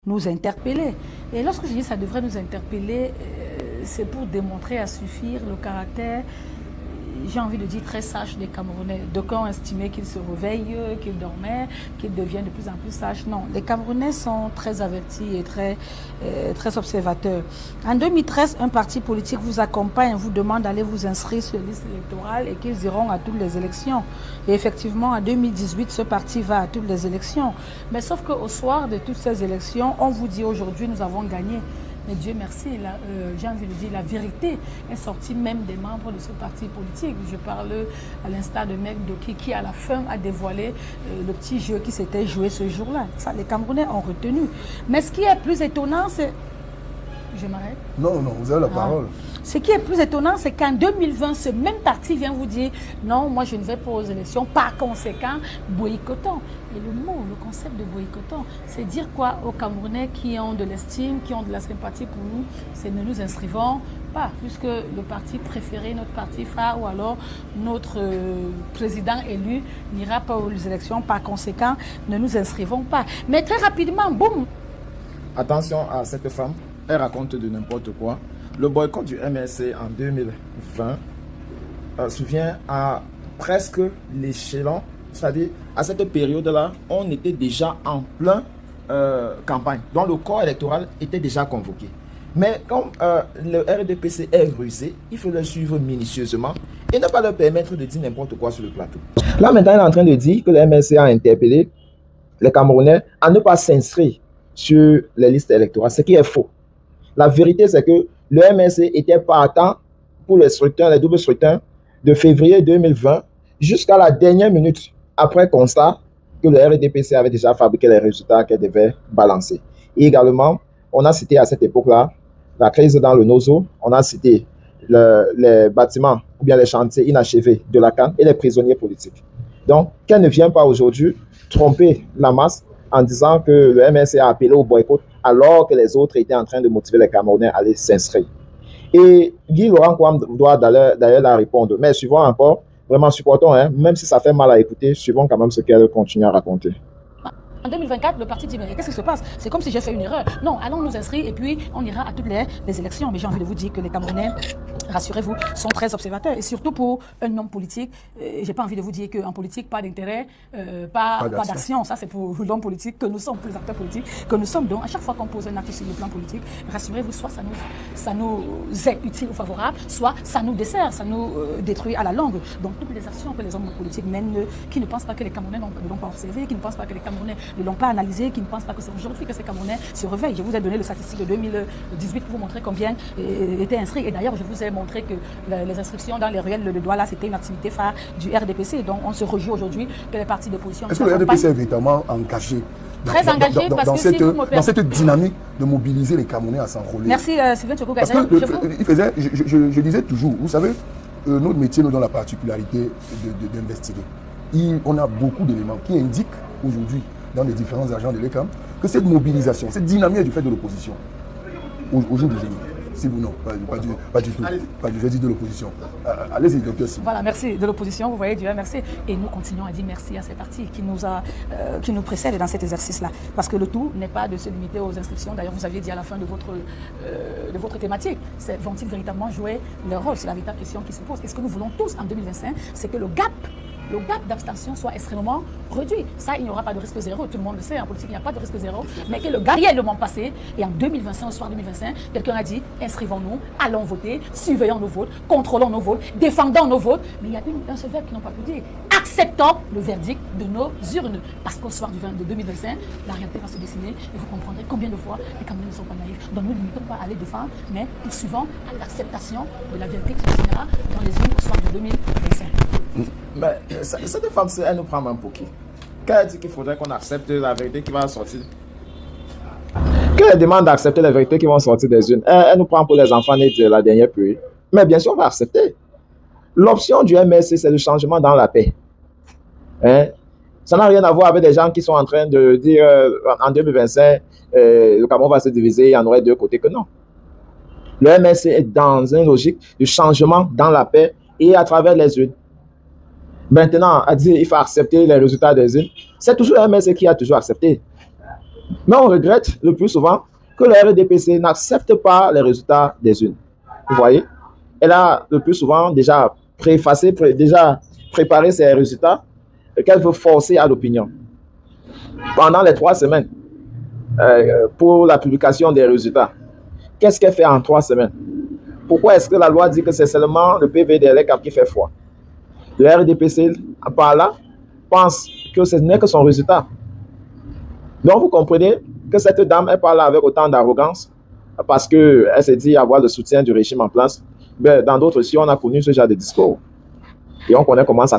nous interpeller. Et lorsque je dis ça devrait nous interpeller, c'est pour démontrer à suffire le caractère, j'ai envie de dire, très sage des Camerounais. D'aucuns ont estimé qu'ils se réveillent, qu'ils dormaient, qu'ils deviennent de plus en plus sages. Non, les Camerounais sont très avertis et très observateurs. En 2013, un parti politique vous accompagne, vous demande d'aller vous inscrire sur la liste électorale et qu'ils iront à toutes les élections. Et effectivement, en 2018, ce parti va à toutes les élections. Mais sauf qu'au soir de toutes ces élections, on vous dit aujourd'hui, nous avons gagné. Mais Dieu merci, j'ai envie de dire, la vérité est sortie même des membres de ce parti politique. Je parle à l'instar de Meg Doki qui, à la fin, a dévoilé le petit jeu qui s'était joué ce jour-là. Ça, les Camerounais ont retenu. Mais ce qui est plus étonnant, c'est... Je m'arrête? Non, non, vous avez la parole. Ce qui est plus étonnant, c'est qu'en 2020, ce même parti vient vous dire « Non, moi je ne vais pas aux élections, par conséquent, boycottons ». Et le mot, le concept de boycottons, c'est dire quoi aux Camerounais qui ont de l'estime, qui ont de la sympathie pour nous, c'est ne nous inscrivons pas, puisque le parti préféré, notre parti phare ou alors notre président élu n'ira pas aux élections, par conséquent, ne nous inscrivons pas. Mais très rapidement, boum. Attention à cette femme, elle raconte de n'importe quoi. Le boycott du MLC en 2020 souvient à presque l'échelon, c'est-à-dire à cette période-là, on était déjà en plein campagne. Donc le corps électoral était déjà convoqué. Mais comme le RDPC est rusé, il faut le suivre minutieusement et ne pas leur permettre de dire n'importe quoi sur le plateau. Là maintenant, il est en train de dire que le MLC a interpellé les Camerounais à ne pas s'inscrire sur les listes électorales, ce qui est faux. La vérité, c'est que le MLC était partant pour les scrutins, les doubles scrutins de février 2020 jusqu'à la dernière minute après constat que le RDPC avait déjà fabriqué les résultats qu'elle devait balancer. Et également, on a cité à cette époque-là la crise dans le Nozo, on a cité les bâtiments ou bien les chantiers inachevés de la CAN et les prisonniers politiques. Donc, qu'elle ne vient pas aujourd'hui tromper la masse en disant que le MLC a appelé au boycott alors que les autres étaient en train de motiver les Camerounais à aller s'inscrire. Et Guy Laurent Kwam doit d'ailleurs la répondre. Mais suivons encore, vraiment supportons, hein, même si ça fait mal à écouter, suivons quand même ce qu'elle continue à raconter. En 2024, le parti dit, mais qu'est-ce qui se passe? C'est comme si j'ai fait une erreur. Non, allons nous inscrire et puis on ira à toutes les élections. Mais j'ai envie de vous dire que les Camerounais, rassurez-vous, sont très observateurs. Et surtout pour un homme politique, j'ai pas envie de vous dire qu'en politique, pas d'intérêt, pas d'action. Ça, c'est pour l'homme politique que nous sommes, pour les acteurs politiques que nous sommes. Donc, à chaque fois qu'on pose un acte sur le plan politique, rassurez-vous, soit ça nous est utile ou favorable, soit ça nous dessert, ça nous détruit à la longue. Donc, toutes les actions que les hommes politiques mènent, qui ne pensent pas que les Camerounais ne l'ont pas observé, qui ne pensent pas que les Camerounais ne l'ont pas analysé, qui ne pensent pas que c'est aujourd'hui que ces Camerounais se réveillent. Je vous ai donné le statistique de 2018 pour vous montrer combien étaient inscrits. Et d'ailleurs, je vous ai montré que les inscriptions dans les ruelles de Douala, c'était une activité phare du RDPC. Donc, on se réjouit aujourd'hui que les partis d'opposition... Est-ce que le RDPC est véritablement engagé très engagé parce que si dans cette dynamique de mobiliser les Camerounais à s'enrôler? Merci Sylvain Tchoko. Parce que je disais toujours, vous savez, notre métier nous donne la particularité d'investiguer. On a beaucoup d'éléments qui indiquent aujourd'hui dans les différents agents de l'ECAM que cette mobilisation, cette dynamique est du fait de l'opposition. Au jour d'aujourd'hui. Si vous non, pas du tout. Je dis de l'opposition. Allez-y, docteur Sim. Voilà, merci de l'opposition, vous voyez, Dieu merci. Et nous continuons à dire merci à ces partis qui nous précèdent dans cet exercice-là. Parce que le tout n'est pas de se limiter aux inscriptions. D'ailleurs, vous aviez dit à la fin de votre thématique, vont-ils véritablement jouer leur rôle? C'est la véritable question qui se pose. Et ce que nous voulons tous en 2025, c'est que le gap d'abstention soit extrêmement réduit. Ça, il n'y aura pas de risque zéro. Tout le monde le sait, en politique, il n'y a pas de risque zéro. Mais que le gap réellement passé, et en 2025, au soir 2025, quelqu'un a dit, inscrivons-nous, allons voter, surveillons nos votes, contrôlons nos votes, défendons nos votes. Mais il y a un seul verbe qu'ils n'ont pas pu dire. Acceptons le verdict de nos urnes. Parce qu'au soir de 2025, la réalité va se dessiner et vous comprendrez combien de fois les Camerounais ne sont pas naïfs. Donc nous ne limitons pas à les défendre, mais poursuivons à l'acceptation de la vérité qui se dessinera dans les urnes au soir de 2025. Mais cette femme, elle nous prend un pour qui? Qu'elle dit qu'il faudrait qu'on accepte la vérité qui va sortir. Qu'elle demande d'accepter la vérité qui vont sortir des urnes. Elle nous prend pour les enfants nés de la dernière pluie. Mais bien sûr, on va accepter. L'option du MSC, c'est le changement dans la paix. Hein? Ça n'a rien à voir avec des gens qui sont en train de dire en 2025, le Cameroun va se diviser, il y en aurait deux côtés que non. Le MSC est dans une logique de changement dans la paix et à travers les urnes. Maintenant, à dire qu'il faut accepter les résultats des urnes, c'est toujours le MSC qui a toujours accepté. Mais on regrette le plus souvent que le RDPC n'accepte pas les résultats des urnes. Vous voyez, elle a le plus souvent déjà déjà préparé ses résultats qu'elle veut forcer à l'opinion. Pendant les 3 semaines pour la publication des résultats, qu'est-ce qu'elle fait en 3 semaines? Pourquoi est-ce que la loi dit que c'est seulement le PVDL qui fait foi? Le RDPC, par là, pense que ce n'est que son résultat. Donc, vous comprenez que cette dame, elle parle avec autant d'arrogance parce qu'elle s'est dit avoir le soutien du régime en place. Ben, dans d'autres si on a connu ce genre de discours. Et on connaît comment ça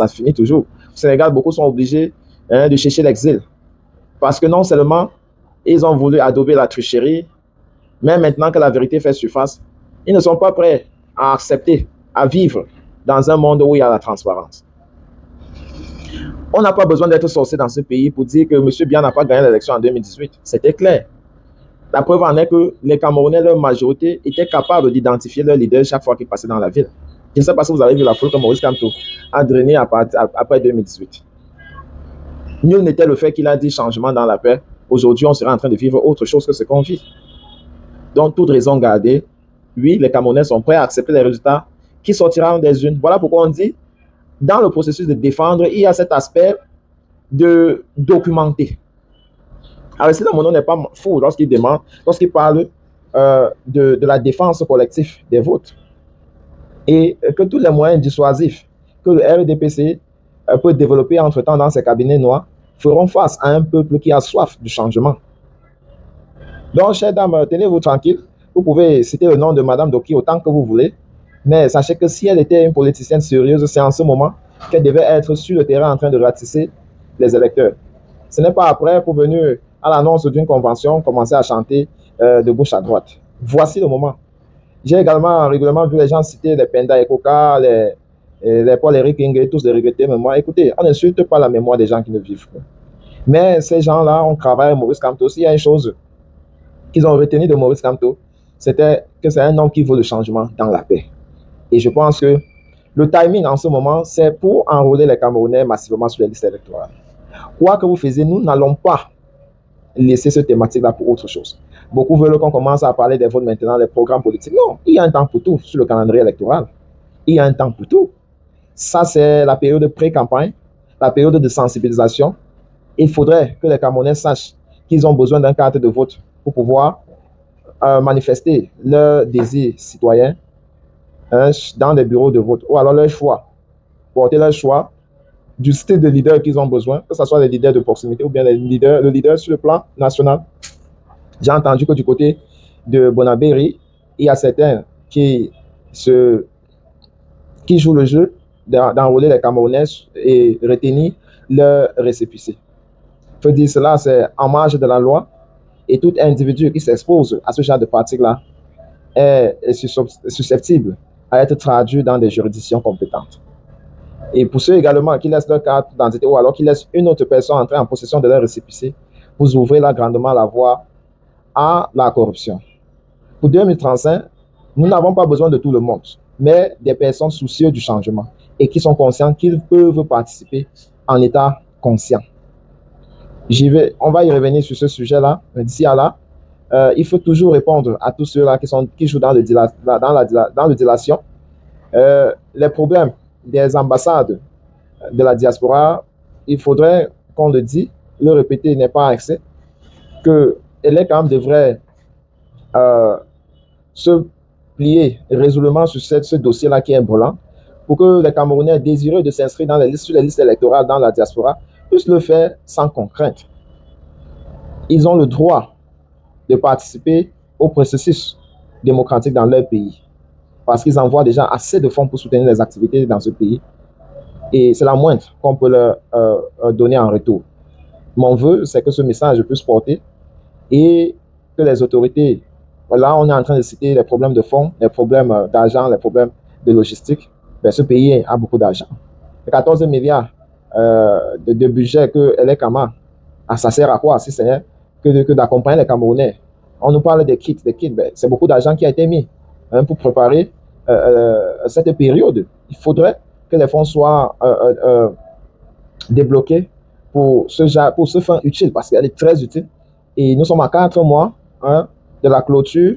finit toujours. Au Sénégal, beaucoup sont obligés de chercher l'exil. Parce que non seulement ils ont voulu adober la tricherie, mais maintenant que la vérité fait surface, ils ne sont pas prêts à accepter, à vivre dans un monde où il y a la transparence. On n'a pas besoin d'être sorcier dans ce pays pour dire que M. Biya n'a pas gagné l'élection en 2018. C'était clair. La preuve en est que les Camerounais, leur majorité, étaient capables d'identifier leur leader chaque fois qu'ils passaient dans la ville. Je ne sais pas si vous avez vu la foule que Maurice Kamto a drainée après 2018. Nul n'était le fait qu'il a dit changement dans la paix. Aujourd'hui, on serait en train de vivre autre chose que ce qu'on vit. Donc, toute raison gardée, oui, les Camerounais sont prêts à accepter les résultats qui sortiront des urnes. Voilà pourquoi on dit, dans le processus de défendre, il y a cet aspect de documenter. Aristide Mono n'est pas fou lorsqu'il parle de la défense collective des votes et que tous les moyens dissuasifs que le RDPC peut développer entre-temps dans ses cabinets noirs feront face à un peuple qui a soif du changement. Donc, chère dame, tenez-vous tranquille. Vous pouvez citer le nom de Madame Doki autant que vous voulez, mais sachez que si elle était une politicienne sérieuse, c'est en ce moment qu'elle devait être sur le terrain en train de ratisser les électeurs. Ce n'est pas après, pour venir à l'annonce d'une convention, commencer à chanter de gauche à droite. Voici le moment. J'ai également régulièrement vu les gens citer les Penda et Koka, les Paul-Éric Ingé, tous les regrettés mémoire. Écoutez, on n'insulte pas la mémoire des gens qui ne vivent pas. Mais ces gens-là, on travaille Maurice Kamto. S'il y a une chose qu'ils ont retenu de Maurice Kamto, c'était que c'est un homme qui veut le changement dans la paix. Et je pense que le timing en ce moment, c'est pour enrôler les Camerounais massivement sur les listes électorales. Quoi que vous faisiez, nous n'allons pas laisser cette thématique-là pour autre chose. Beaucoup veulent qu'on commence à parler des votes maintenant, des programmes politiques. Non, il y a un temps pour tout sur le calendrier électoral. Il y a un temps pour tout. Ça, c'est la période pré-campagne, la période de sensibilisation. Il faudrait que les Camerounais sachent qu'ils ont besoin d'un carte de vote pour pouvoir manifester leur désir citoyen dans des bureaux de vote, ou alors leur choix, porter leur choix du style de leader qu'ils ont besoin, que ce soit les leaders de proximité ou bien le leader sur le plan national. J'ai entendu que du côté de Bonabéry, il y a certains qui jouent le jeu d'enrôler les Camerounais et retenir leur récépissé. Il faut dire cela, c'est en marge de la loi, et tout individu qui s'expose à ce genre de pratique-là est susceptible à être traduit dans des juridictions compétentes. Et pour ceux également qui laissent leur carte d'identité ou alors qui laissent une autre personne entrer en possession de leur récépissé, vous ouvrez là grandement la voie à la corruption. Pour 2035, nous n'avons pas besoin de tout le monde, mais des personnes soucieuses du changement et qui sont conscients qu'ils peuvent participer en état conscient. On va y revenir sur ce sujet-là, mais d'ici à là, il faut toujours répondre à tous ceux-là qui jouent dans le délation. Les problèmes des ambassades de la diaspora, il faudrait qu'on le dise, le répéter n'est pas accès, que les quand même devraient se plier résolument sur ce dossier-là qui est brûlant, pour que les Camerounais désireux de s'inscrire sur les listes électorales dans la diaspora puissent le faire sans contrainte. Ils ont le droit de participer au processus démocratique dans leur pays, parce qu'ils envoient déjà assez de fonds pour soutenir les activités dans ce pays. Et c'est la moindre qu'on peut leur donner en retour. Mon vœu, c'est que ce message puisse porter et que les autorités, là on est en train de citer les problèmes de fonds, les problèmes d'argent, les problèmes de logistique. Ben, ce pays a beaucoup d'argent. 14 milliards de budget que LKMA, ça sert à quoi si c'est que d'accompagner les Camerounais? On nous parle des kits, ben, c'est beaucoup d'argent qui a été mis pour préparer cette période. Il faudrait que les fonds soient débloqués pour ce fin utile, parce qu'elle est très utile. Et nous sommes à 4 mois hein, de la clôture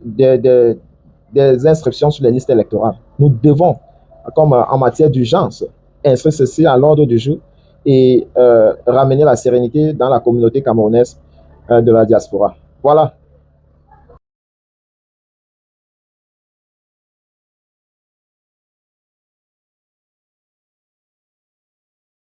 des inscriptions sur les listes électorales. Nous devons, comme en matière d'urgence, inscrire ceci à l'ordre du jour et ramener la sérénité dans la communauté camerounaise de la diaspora. Voilà.